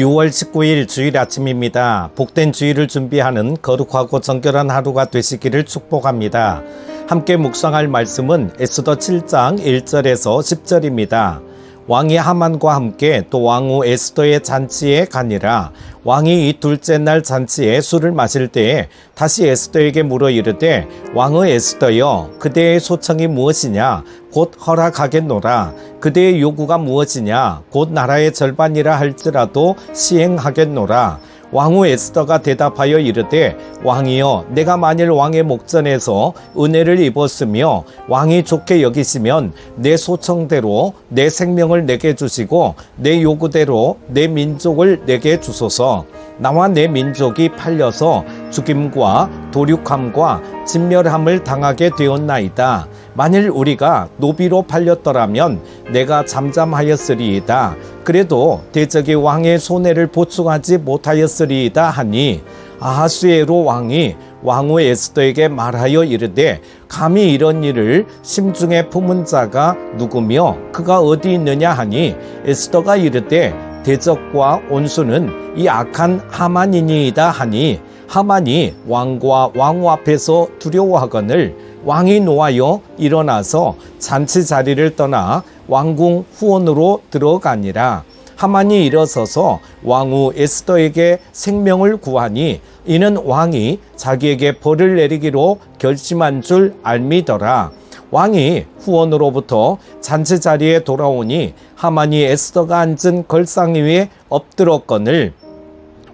6월 19일 주일 아침입니다. 복된 주일을 준비하는 거룩하고 정결한 하루가 되시기를 축복합니다. 함께 묵상할 말씀은 에스더 7장 1절에서 10절입니다. 왕이 하만과 함께 또 왕후 에스더의 잔치에 가니라. 왕이 이 둘째 날 잔치에 술을 마실 때에 다시 에스더에게 물어 이르되 왕후 에스더여 그대의 소청이 무엇이냐 곧 허락하겠노라. 그대의 요구가 무엇이냐 곧 나라의 절반이라 할지라도 시행하겠노라. 왕후 에스더가 대답하여 이르되 왕이여 내가 만일 왕의 목전에서 은혜를 입었으며 왕이 좋게 여기시면 내 소청대로 내 생명을 내게 주시고 내 요구대로 내 민족을 내게 주소서. 나와 내 민족이 팔려서 죽임과 도륙함과 진멸함을 당하게 되었나이다. 만일 우리가 노비로 팔렸더라면 내가 잠잠하였으리이다. 그래도 대적이 왕의 손해를 보충하지 못하였으리이다 하니 아하수에로 왕이 왕후 에스더에게 말하여 이르되 감히 이런 일을 심중에 품은 자가 누구며 그가 어디 있느냐 하니 에스더가 이르되 대적과 온수는 이 악한 하만이니이다 하니 하만이 왕과 왕후 앞에서 두려워하거늘 왕이 노하여 일어나서 잔치 자리를 떠나 왕궁 후원으로 들어가니라. 하만이 일어서서 왕후 에스더에게 생명을 구하니 이는 왕이 자기에게 벌을 내리기로 결심한 줄 알미더라. 왕이 후원으로부터 잔치 자리에 돌아오니 하만이 에스더가 앉은 걸상 위에 엎드렸거늘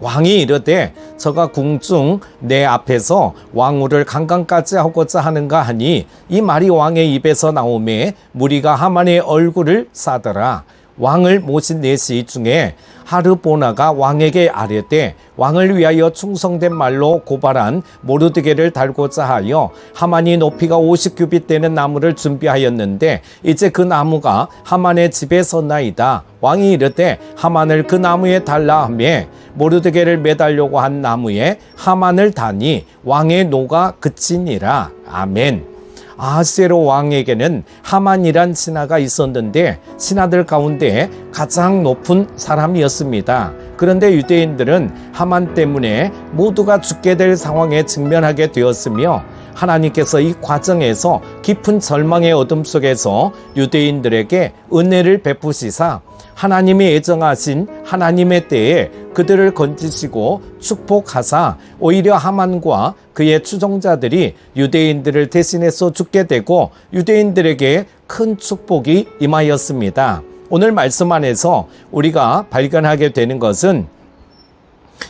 왕이 이르되 저가 궁중 내 앞에서 왕후를 강간까지 하고자 하는가 하니 이 말이 왕의 입에서 나오매 무리가 하만의 얼굴을 싸더라. 왕을 모신 내시 중에 하르보나가 왕에게 아뢰되 왕을 위하여 충성된 말로 고발한 모르드게를 달고자 하여 하만이 높이가 50규빗 되는 나무를 준비하였는데 이제 그 나무가 하만의 집에 섰나이다. 왕이 이르되 하만을 그 나무에 달라 하며 모르드게를 매달려고 한 나무에 하만을 다니 왕의 노가 그치니라. 아멘. 아하스웨로 왕에게는 하만이란 신하가 있었는데 신하들 가운데 가장 높은 사람이었습니다. 그런데 유대인들은 하만 때문에 모두가 죽게 될 상황에 직면하게 되었으며 하나님께서 이 과정에서 깊은 절망의 어둠 속에서 유대인들에게 은혜를 베푸시사 하나님이 예정하신 하나님의 때에 그들을 건지시고 축복하사 오히려 하만과 그의 추종자들이 유대인들을 대신해서 죽게 되고 유대인들에게 큰 축복이 임하였습니다. 오늘 말씀 안에서 우리가 발견하게 되는 것은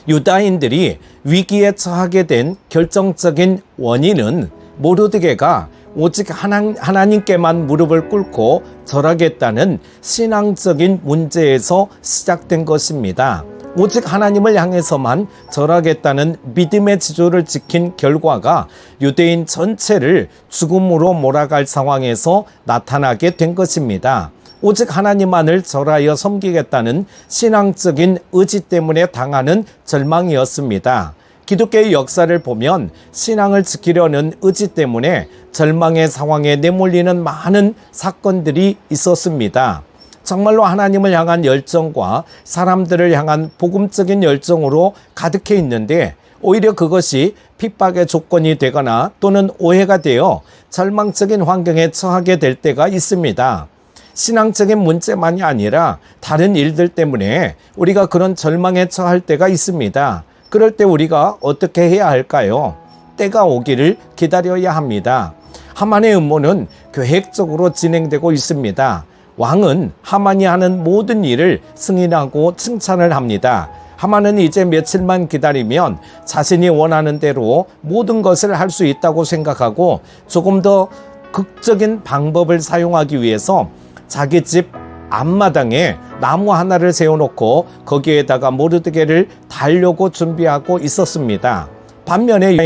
유다인들이 위기에 처하게 된 결정적인 원인은 모르드게가 오직 하나님께만 무릎을 꿇고 절하겠다는 신앙적인 문제에서 시작된 것입니다. 오직 하나님을 향해서만 절하겠다는 믿음의 지조를 지킨 결과가 유대인 전체를 죽음으로 몰아갈 상황에서 나타나게 된 것입니다. 오직 하나님만을 절하여 섬기겠다는 신앙적인 의지 때문에 당하는 절망이었습니다. 기독교의 역사를 보면 신앙을 지키려는 의지 때문에 절망의 상황에 내몰리는 많은 사건들이 있었습니다. 정말로 하나님을 향한 열정과 사람들을 향한 복음적인 열정으로 가득해 있는데 오히려 그것이 핍박의 조건이 되거나 또는 오해가 되어 절망적인 환경에 처하게 될 때가 있습니다. 신앙적인 문제만이 아니라 다른 일들 때문에 우리가 그런 절망에 처할 때가 있습니다. 그럴 때 우리가 어떻게 해야 할까요? 때가 오기를 기다려야 합니다. 하만의 음모는 계획적으로 진행되고 있습니다. 왕은 하만이 하는 모든 일을 승인하고 칭찬을 합니다. 하만은 이제 며칠만 기다리면 자신이 원하는 대로 모든 것을 할 수 있다고 생각하고 조금 더 극적인 방법을 사용하기 위해서 자기 집 앞마당에 나무 하나를 세워놓고 거기에다가 모르드게를 달려고 준비하고 있었습니다. 반면에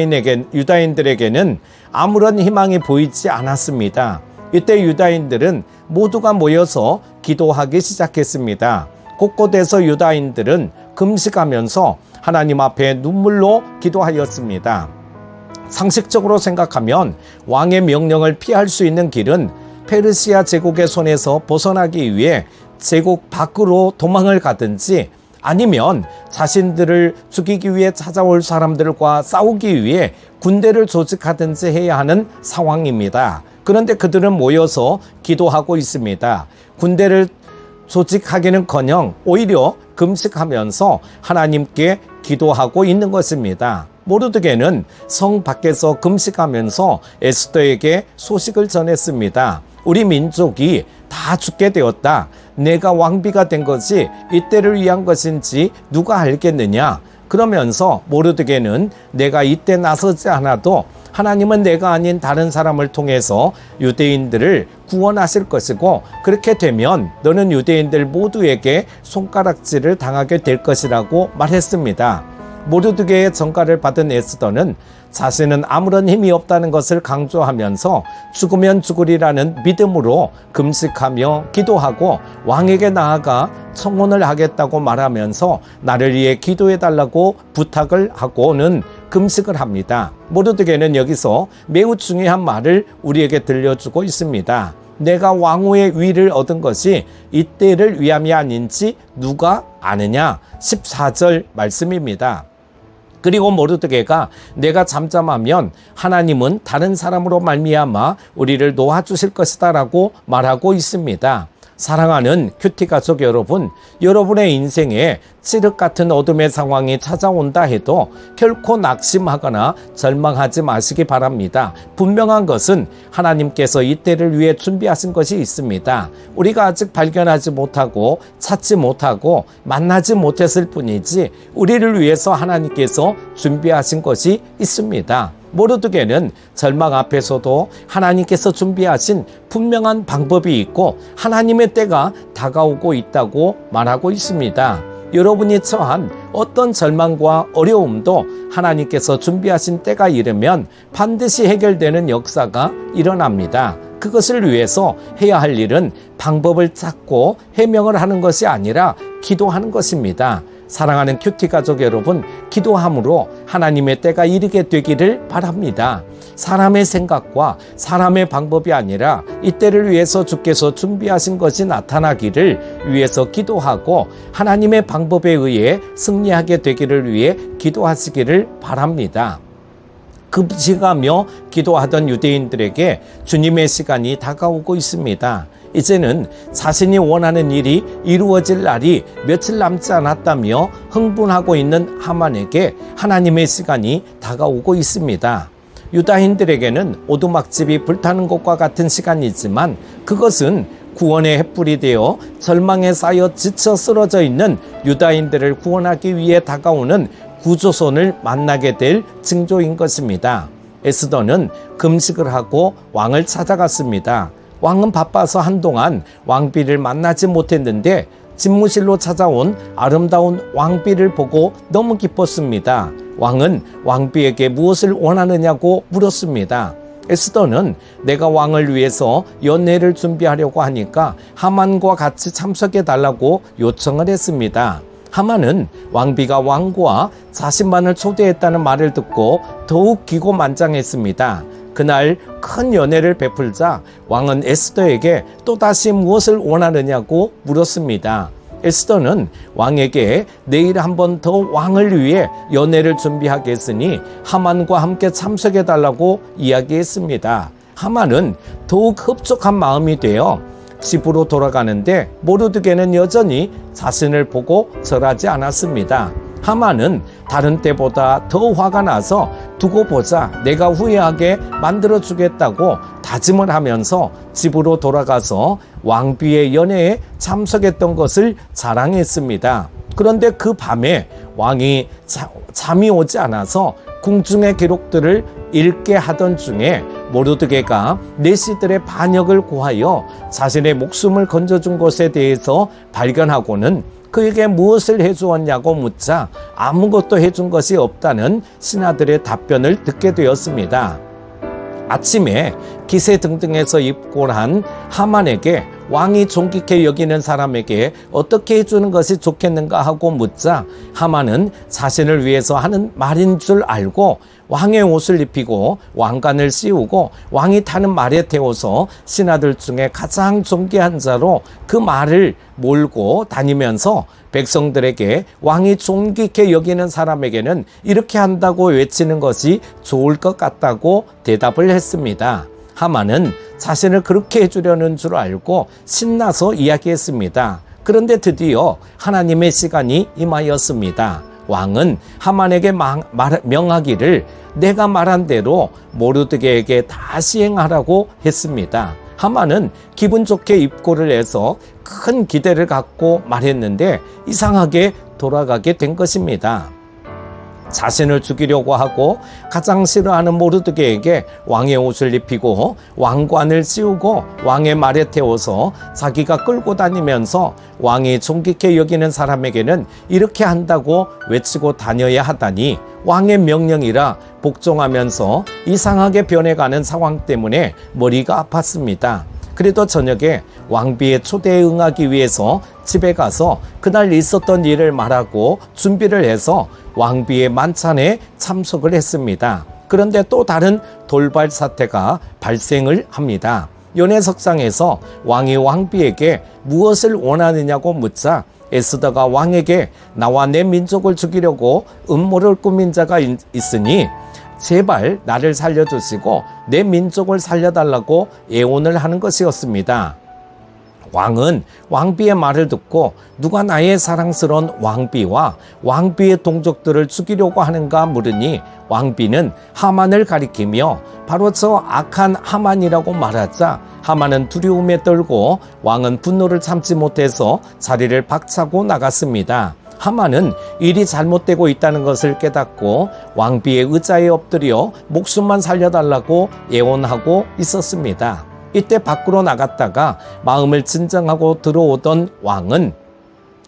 유다인들에게는 아무런 희망이 보이지 않았습니다. 이때 유다인들은 모두가 모여서 기도하기 시작했습니다. 곳곳에서 유다인들은 금식하면서 하나님 앞에 눈물로 기도하였습니다. 상식적으로 생각하면 왕의 명령을 피할 수 있는 길은 페르시아 제국의 손에서 벗어나기 위해 제국 밖으로 도망을 가든지 아니면 자신들을 죽이기 위해 찾아올 사람들과 싸우기 위해 군대를 조직하든지 해야 하는 상황입니다. 그런데 그들은 모여서 기도하고 있습니다. 군대를 조직하기는커녕 오히려 금식하면서 하나님께 기도하고 있는 것입니다. 모르드게는 성 밖에서 금식하면서 에스더에게 소식을 전했습니다. 우리 민족이 다 죽게 되었다. 내가 왕비가 된 것이 이때를 위한 것인지 누가 알겠느냐. 그러면서 모르드게는 내가 이때 나서지 않아도 하나님은 내가 아닌 다른 사람을 통해서 유대인들을 구원하실 것이고, 그렇게 되면 너는 유대인들 모두에게 손가락질을 당하게 될 것이라고 말했습니다. 모르드게의 전가를 받은 에스더는 자신은 아무런 힘이 없다는 것을 강조하면서 죽으면 죽으리라는 믿음으로 금식하며 기도하고 왕에게 나아가 청혼을 하겠다고 말하면서 나를 위해 기도해달라고 부탁을 하고는 금식을 합니다. 모르드게는 여기서 매우 중요한 말을 우리에게 들려주고 있습니다. 내가 왕후의 위를 얻은 것이 이때를 위함이 아닌지 누가 아느냐? 14절 말씀입니다. 그리고 모르드게가 내가 잠잠하면 하나님은 다른 사람으로 말미암아 우리를 놓아주실 것이다 라고 말하고 있습니다. 사랑하는 큐티 가족 여러분, 여러분의 인생에 칠흑 같은 어둠의 상황이 찾아온다 해도 결코 낙심하거나 절망하지 마시기 바랍니다. 분명한 것은 하나님께서 이때를 위해 준비하신 것이 있습니다. 우리가 아직 발견하지 못하고 찾지 못하고 만나지 못했을 뿐이지 우리를 위해서 하나님께서 준비하신 것이 있습니다. 모르드게는 절망 앞에서도 하나님께서 준비하신 분명한 방법이 있고 하나님의 때가 다가오고 있다고 말하고 있습니다. 여러분이 처한 어떤 절망과 어려움도 하나님께서 준비하신 때가 이르면 반드시 해결되는 역사가 일어납니다. 그것을 위해서 해야 할 일은 방법을 찾고 해명을 하는 것이 아니라 기도하는 것입니다. 사랑하는 큐티 가족 여러분, 기도함으로 하나님의 때가 이르게 되기를 바랍니다. 사람의 생각과 사람의 방법이 아니라 이때를 위해서 주께서 준비하신 것이 나타나기를 위해서 기도하고 하나님의 방법에 의해 승리하게 되기를 위해 기도하시기를 바랍니다. 금식하며 기도하던 유대인들에게 주님의 시간이 다가오고 있습니다. 이제는 자신이 원하는 일이 이루어질 날이 며칠 남지 않았다며 흥분하고 있는 하만에게 하나님의 시간이 다가오고 있습니다. 유다인들에게는 오두막집이 불타는 것과 같은 시간이지만 그것은 구원의 횃불이 되어 절망에 쌓여 지쳐 쓰러져 있는 유다인들을 구원하기 위해 다가오는 구조선을 만나게 될 징조인 것입니다. 에스더는 금식을 하고 왕을 찾아갔습니다. 왕은 바빠서 한동안 왕비를 만나지 못했는데 집무실로 찾아온 아름다운 왕비를 보고 너무 기뻤습니다. 왕은 왕비에게 무엇을 원하느냐고 물었습니다. 에스더는 내가 왕을 위해서 연회를 준비하려고 하니까 하만과 같이 참석해 달라고 요청을 했습니다. 하만은 왕비가 왕과 자신만을 초대했다는 말을 듣고 더욱 기고만장했습니다. 그날 큰 연회를 베풀자 왕은 에스더에게 또다시 무엇을 원하느냐고 물었습니다. 에스더는 왕에게 내일 한 번 더 왕을 위해 연회를 준비하겠으니 하만과 함께 참석해달라고 이야기했습니다. 하만은 더욱 흡족한 마음이 되어 집으로 돌아가는데 모르드게는 여전히 자신을 보고 절하지 않았습니다. 하만은 다른 때보다 더 화가 나서 두고 보자 내가 후회하게 만들어주겠다고 다짐을 하면서 집으로 돌아가서 왕비의 연회에 참석했던 것을 자랑했습니다. 그런데 그 밤에 왕이 잠이 오지 않아서 궁중의 기록들을 읽게 하던 중에 모르드게가 내시들의 반역을 고하여 자신의 목숨을 건져준 것에 대해서 발견하고는 그에게 무엇을 해주었냐고 묻자 아무것도 해준 것이 없다는 신하들의 답변을 듣게 되었습니다. 아침에 기세등등해서 입고한 하만에게 왕이 존귀케 여기는 사람에게 어떻게 해주는 것이 좋겠는가 하고 묻자 하만은 자신을 위해서 하는 말인 줄 알고 왕의 옷을 입히고 왕관을 씌우고 왕이 타는 말에 태워서 신하들 중에 가장 존귀한 자로 그 말을 몰고 다니면서 백성들에게 왕이 존귀케 여기는 사람에게는 이렇게 한다고 외치는 것이 좋을 것 같다고 대답을 했습니다. 하만은 자신을 그렇게 해주려는 줄 알고 신나서 이야기했습니다. 그런데 드디어 하나님의 시간이 임하였습니다. 왕은 하만에게 명하기를 내가 말한 대로 모르드게에게 다 시행하라고 했습니다. 하만은 기분 좋게 입고를 해서 큰 기대를 갖고 말했는데 이상하게 돌아가게 된 것입니다. 자신을 죽이려고 하고 가장 싫어하는 모르드게에게 왕의 옷을 입히고 왕관을 씌우고 왕의 말에 태워서 자기가 끌고 다니면서 왕이 존귀케 여기는 사람에게는 이렇게 한다고 외치고 다녀야 하다니 왕의 명령이라 복종하면서 이상하게 변해가는 상황 때문에 머리가 아팠습니다. 그래도 저녁에 왕비의 초대에 응하기 위해서 집에 가서 그날 있었던 일을 말하고 준비를 해서 왕비의 만찬에 참석을 했습니다. 그런데 또 다른 돌발 사태가 발생을 합니다. 연회석상에서 왕이 왕비에게 무엇을 원하느냐고 묻자 에스더가 왕에게 나와 내 민족을 죽이려고 음모를 꾸민 자가 있으니 제발 나를 살려주시고 내 민족을 살려달라고 애원을 하는 것이었습니다. 왕은 왕비의 말을 듣고 누가 나의 사랑스러운 왕비와 왕비의 동족들을 죽이려고 하는가 물으니 왕비는 하만을 가리키며 바로 저 악한 하만이라고 말하자 하만은 두려움에 떨고 왕은 분노를 참지 못해서 자리를 박차고 나갔습니다. 하만은 일이 잘못되고 있다는 것을 깨닫고 왕비의 의자에 엎드려 목숨만 살려달라고 애원하고 있었습니다. 이때 밖으로 나갔다가 마음을 진정하고 들어오던 왕은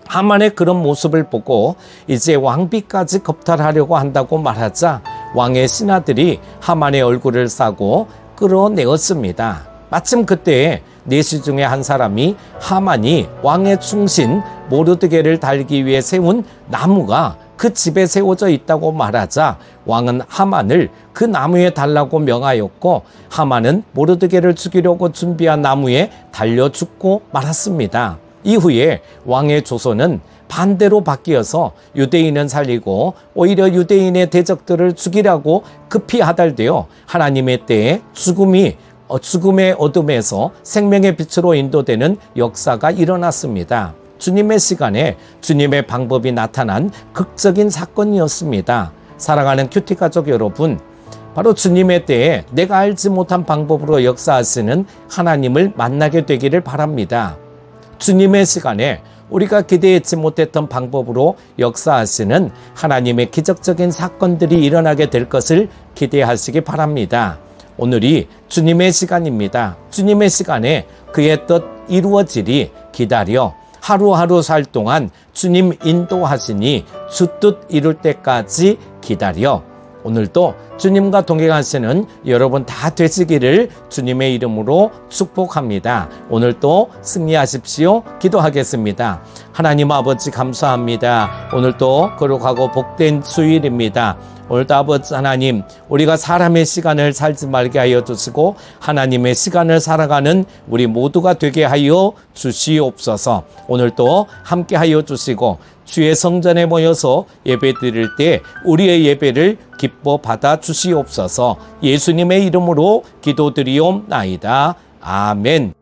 하만의 그런 모습을 보고 이제 왕비까지 겁탈하려고 한다고 말하자 왕의 신하들이 하만의 얼굴을 싸고 끌어내었습니다. 마침 그때에 내시 중에 한 사람이 하만이 왕의 충신 모르드게를 달기 위해 세운 나무가 그 집에 세워져 있다고 말하자 왕은 하만을 그 나무에 달라고 명하였고 하만은 모르드게를 죽이려고 준비한 나무에 달려 죽고 말았습니다. 이후에 왕의 조선은 반대로 바뀌어서 유대인은 살리고 오히려 유대인의 대적들을 죽이라고 급히 하달되어 하나님의 때에 죽음의 어둠에서 생명의 빛으로 인도되는 역사가 일어났습니다. 주님의 시간에 주님의 방법이 나타난 극적인 사건이었습니다. 사랑하는 큐티 가족 여러분, 바로 주님의 때에 내가 알지 못한 방법으로 역사하시는 하나님을 만나게 되기를 바랍니다. 주님의 시간에 우리가 기대했지 못했던 방법으로 역사하시는 하나님의 기적적인 사건들이 일어나게 될 것을 기대하시기 바랍니다. 오늘이 주님의 시간입니다. 주님의 시간에 그의 뜻 이루어지리 기다려 하루하루 살 동안 주님 인도하시니 주 뜻 이룰 때까지 기다려. 오늘도 주님과 동행하시는 여러분 다 되시기를 주님의 이름으로 축복합니다. 오늘도 승리하십시오. 기도하겠습니다. 하나님 아버지 감사합니다. 오늘도 거룩하고 복된 주일입니다. 오늘도 아버지 하나님, 우리가 사람의 시간을 살지 말게 하여 주시고 하나님의 시간을 살아가는 우리 모두가 되게 하여 주시옵소서. 오늘도 함께 하여 주시고 주의 성전에 모여서 예배 드릴 때 우리의 예배를 기뻐 받아 주시옵소서. 예수님의 이름으로 기도드리옵나이다. 아멘.